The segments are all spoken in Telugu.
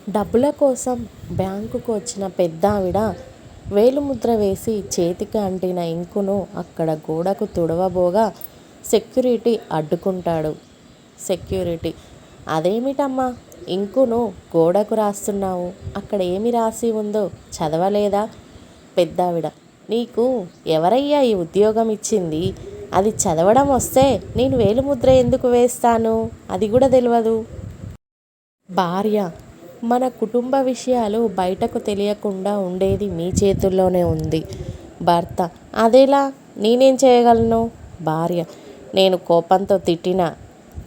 డబ్బుల కోసం బ్యాంకుకు వచ్చిన పెద్దావిడ వేలిముద్ర వేసి చేతికి అంటిన ఇంకును అక్కడ గోడకు తుడవబోగా సెక్యూరిటీ అడ్డుకుంటాడు. సెక్యూరిటీ: అదేమిటమ్మా, ఇంకును గోడకు రాస్తున్నావు? అక్కడ ఏమి రాసి ఉందో చదవలేదా? పెద్దావిడ: నీకు ఎవరయ్యా ఈ ఉద్యోగం ఇచ్చింది? అది చదవడం వస్తే నేను వేలిముద్ర ఎందుకు వేస్తాను? అది కూడా తెలియదు. భార్య: మన కుటుంబ విషయాలు బయటకు తెలియకుండా ఉండేది మీ చేతుల్లోనే ఉంది. భర్త: అదెలా? నేనేం చేయగలను? భార్య: నేను కోపంతో తిట్టినా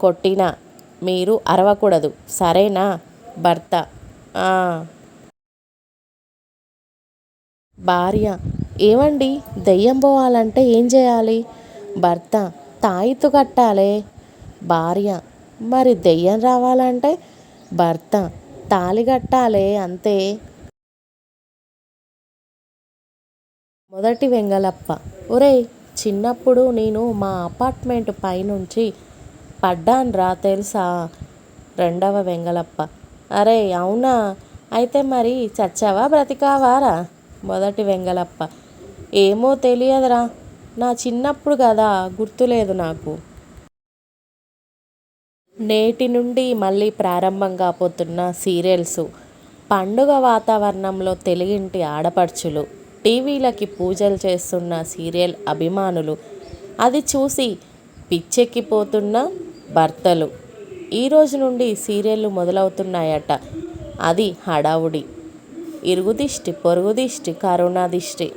కొట్టినా మీరు అరవకూడదు, సరేనా? భర్త: ఆ. భార్య: ఏమండి, దెయ్యం పోవాలంటే ఏం చేయాలి? భర్త: తాయిత్తు కట్టాలే. భార్య: మరి దెయ్యం రావాలంటే? భర్త: తాళి కట్టాలే, అంతే. మొదటి వెంగళప్ప: ఒరేయ్, చిన్నప్పుడు నేను మా అపార్ట్మెంట్ పైనుంచి పడ్డాన్రా తెలుసా? రెండవ వెంగళప్ప: అరే అవునా? అయితే మరి చచ్చావా బ్రతికావారా? మొదటి వెంగళప్ప: ఏమో తెలియదురా, నా చిన్నప్పుడు కదా, గుర్తులేదు నాకు. నేటి నుండి మళ్ళీ ప్రారంభం కాబోతున్న సీరియల్స్. పండుగ వాతావరణంలో తెలుగింటి ఆడపడుచులు, టీవీలకి పూజలు చేస్తున్న సీరియల్ అభిమానులు, అది చూసి పిచ్చెక్కిపోతున్న భర్తలు. ఈరోజు నుండి సీరియళ్ళు మొదలవుతున్నాయట. అది హడావుడి. ఇరుగుదిష్టి, పొరుగుదిష్టి, కరోనా దిష్టి.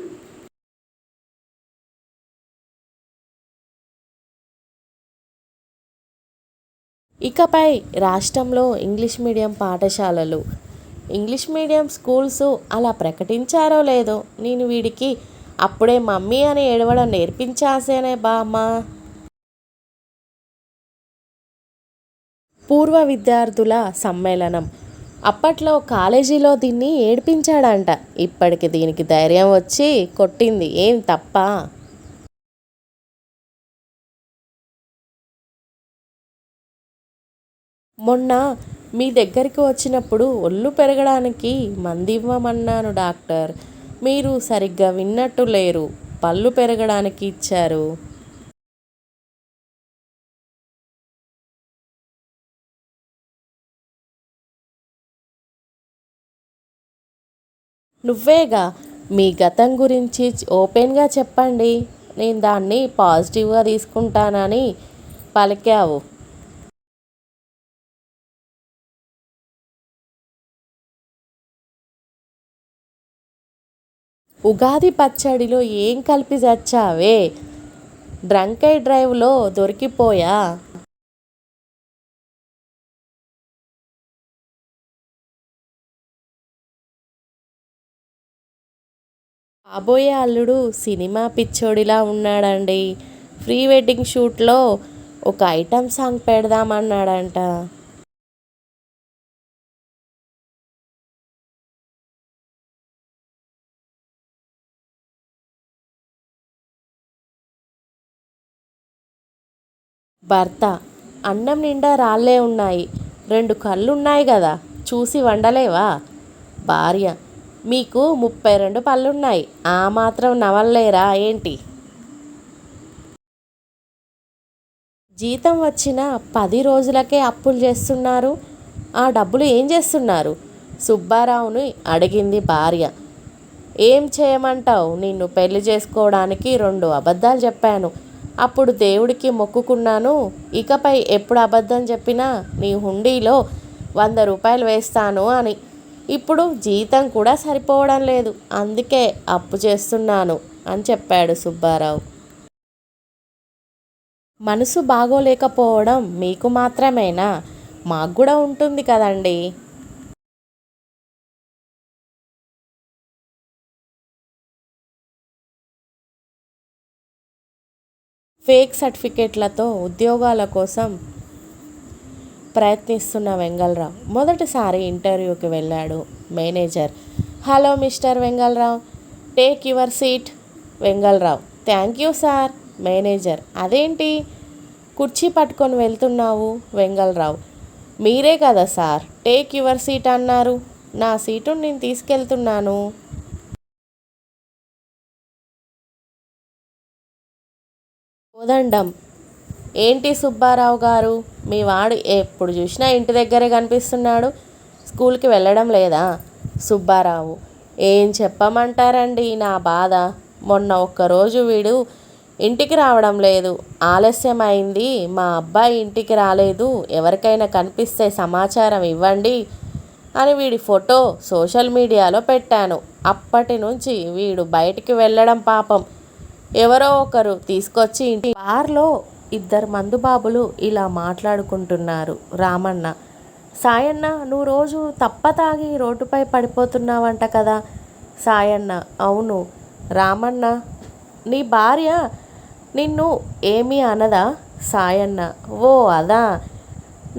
ఇకపై రాష్ట్రంలో ఇంగ్లీష్ మీడియం పాఠశాలలు, ఇంగ్లీష్ మీడియం స్కూల్స్ అలా ప్రకటించారో లేదో, నేను వీడికి అప్పుడే మమ్మీ అని ఏడవడం నేర్పించాసేనే బామ్మ. పూర్వ విద్యార్థుల సమ్మేళనం. అప్పట్లో కాలేజీలో దీన్ని ఏడిపించాడంట. ఇప్పటికి దీనికి ధైర్యం వచ్చి కొట్టింది. ఏం తప్ప? మొన్న మీ దగ్గరికి వచ్చినప్పుడు ఒళ్ళు పెరగడానికి మందివ్వమన్నాను డాక్టర్. మీరు సరిగ్గా విన్నట్టు లేరు. పళ్ళు పెరగడానికి ఇచ్చారు. నువ్వేగా మీ గతం గురించి ఓపెన్గా చెప్పండి, నేను దాన్ని పాజిటివ్గా తీసుకుంటానని పలికావు. ఉగాది పచ్చడిలో ఏం కలిపి చచ్చావే? డ్రంక్ అండ్ డ్రైవ్లో దొరికిపోయా? కాబోయే అల్లుడు సినిమా పిచ్చోడిలా ఉన్నాడండి. ప్రీ వెడ్డింగ్ షూట్లో ఒక ఐటమ్ సాంగ్ పెడదామన్నాడంట. భర్త: అన్నం నిండా రాళ్ళే ఉన్నాయి, రెండు కళ్ళున్నాయి కదా, చూసి వండలేవా? భార్య: మీకు 32 పళ్ళున్నాయి, ఆ మాత్రం నవలలేరా ఏంటి? జీతం వచ్చిన 10 రోజులకే అప్పులు చేస్తున్నారు, ఆ డబ్బులు ఏం చేస్తున్నారు? సుబ్బారావుని అడిగింది భార్య. ఏం చేయమంటావు, నిన్ను పెళ్లి చేసుకోవడానికి 2 అబద్ధాలు చెప్పాను. అప్పుడు దేవుడికి మొక్కుకున్నాను, ఇకపై ఎప్పుడు అబద్ధం చెప్పినా నీ హుండీలో 100 రూపాయలు వేస్తాను అని. ఇప్పుడు జీతం కూడా సరిపోవడం లేదు, అందుకే అప్పు చేస్తున్నాను అని చెప్పాడు సుబ్బారావు. మనసు బాగోలేకపోవడం మీకు మాత్రమేనా? మాకు కూడా ఉంటుంది కదండి. ఫేక్ సర్టిఫికేట్లతో ఉద్యోగాల కోసం ప్రయత్నిస్తున్న వెంగళరావు మొదటిసారి ఇంటర్వ్యూకి వెళ్ళాడు. Manager: hello mister Vengalarao, take your seat. Vengalarao: thank you sir. Manager: అదేంటి కుర్చీ పట్టుకొని వెళ్తున్నావు? వెంగళరావు: మీరే కదా సార్ టేక్ యువర్ సీట్ అన్నారు. నా సీటును నేను తీసుకెళ్తున్నాను. కోదండం, ఏంటి సుబ్బారావు గారు, మీ వాడు ఎప్పుడు చూసినా ఇంటి దగ్గరే కనిపిస్తున్నాడు, స్కూల్కి వెళ్ళడం లేదా? సుబ్బారావు, ఏం చెప్పమంటారండి నా బాధ. మొన్న ఒక్కరోజు వీడు ఇంటికి రావడం లేదు, ఆలస్యమైంది, మా అబ్బాయి ఇంటికి రాలేదు, ఎవరికైనా కనిపిస్తే సమాచారం ఇవ్వండి అని వీడి ఫోటో సోషల్ మీడియాలో పెట్టాను. అప్పటి నుంచి వీడు బయటికి వెళ్ళడం పాపం. ఎవరో ఒకరు తీసుకొచ్చి ఇంటి బార్లో ఇద్దరు మందుబాబులు ఇలా మాట్లాడుకుంటున్నారు. రామన్న, సాయన్న, నువ్వు రోజు తప్ప తాగి రోడ్డుపై పడిపోతున్నావంట కదా? సాయన్న, అవును. రామన్న, నీ భార్య నిన్ను ఏమీ అనదా? సాయన్న, ఓ అదా,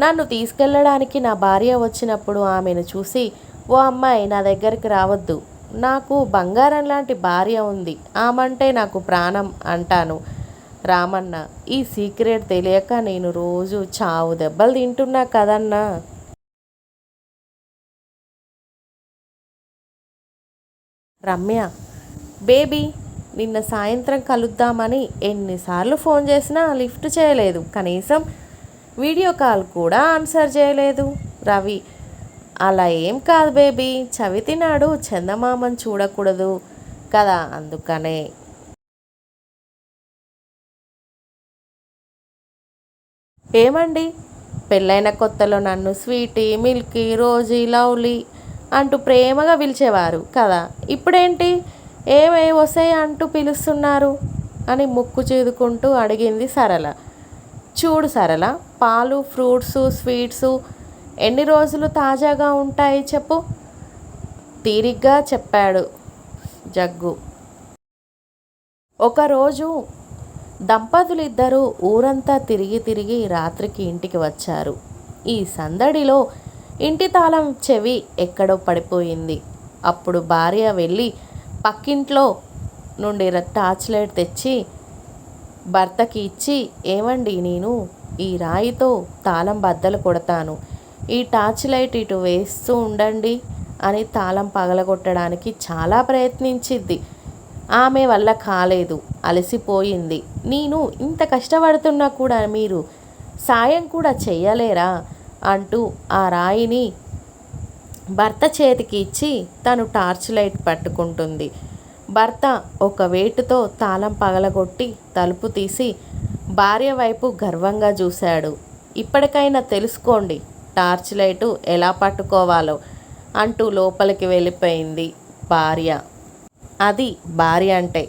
నన్ను తీసుకెళ్ళడానికి నా భార్య వచ్చినప్పుడు ఆమెను చూసి, ఓ అమ్మాయి నా దగ్గరికి రావద్దు, నాకు బంగారం లాంటి భార్య ఉంది, ఆమంటే నాకు ప్రాణం అంటాను. రామన్న, ఈ సీక్రెట్ తెలియక నేను రోజు చావు దెబ్బలు తింటున్నా కదన్నా. రమ్య, బేబీ, నిన్న సాయంత్రం కలుద్దామని ఎన్నిసార్లు ఫోన్ చేసినా లిఫ్ట్ చేయలేదు, కనీసం వీడియో కాల్ కూడా ఆన్సర్ చేయలేదు. రవి, అలా ఏం కాదు బేబీ, చవితి నాడు చందమామని చూడకూడదు కదా, అందుకనే. ఏమండి, పెళ్ళైన కొత్తలో నన్ను స్వీటీ, మిల్కీ, రోజీ, లవ్లీ అంటూ ప్రేమగా పిలిచేవారు కదా, ఇప్పుడేంటి ఏమే వసే అంటూ పిలుస్తున్నారు అని ముక్కు చేదుకుంటూ అడిగింది సరళ. చూడు సరళ, పాలు, ఫ్రూట్సు, స్వీట్సు ఎన్ని రోజులు తాజాగా ఉంటాయి చెప్పు, తీరిగ్గా చెప్పాడు జగ్గు. ఒకరోజు దంపతులిద్దరూ ఊరంతా తిరిగి తిరిగి రాత్రికి ఇంటికి వచ్చారు. ఈ సందడిలో ఇంటి తాళం చెవి ఎక్కడో పడిపోయింది. అప్పుడు భార్య వెళ్ళి పక్కింట్లో నుండి టార్చ్ లైట్ తెచ్చి భర్తకి ఇచ్చి, ఏమండి, నేను ఈ రాయితో తాళం బద్దలు కొడతాను, ఈ టార్చ్ లైట్ ఇటు వేస్తూ ఉండండి అని తాళం పగలగొట్టడానికి చాలా ప్రయత్నించింది. ఆమె వల్ల కాలేదు, అలసిపోయింది. నేను ఇంత కష్టపడుతున్నా కూడా మీరు సాయం కూడా చెయ్యలేరా అంటూ ఆ రాయిని భర్త చేతికి ఇచ్చి తను టార్చ్ లైట్ పట్టుకుంటుంది. భర్త ఒక వేటుతో తాళం పగలగొట్టి తలుపు తీసి భార్య వైపు గర్వంగా చూశాడు. ఇప్పటికైనా తెలుసుకోండి టార్చ్ లైటు ఎలా పట్టుకోవాలో అంటూ లోపలికి వెళ్ళిపోయింది భార్య. అది భార్య అంటే.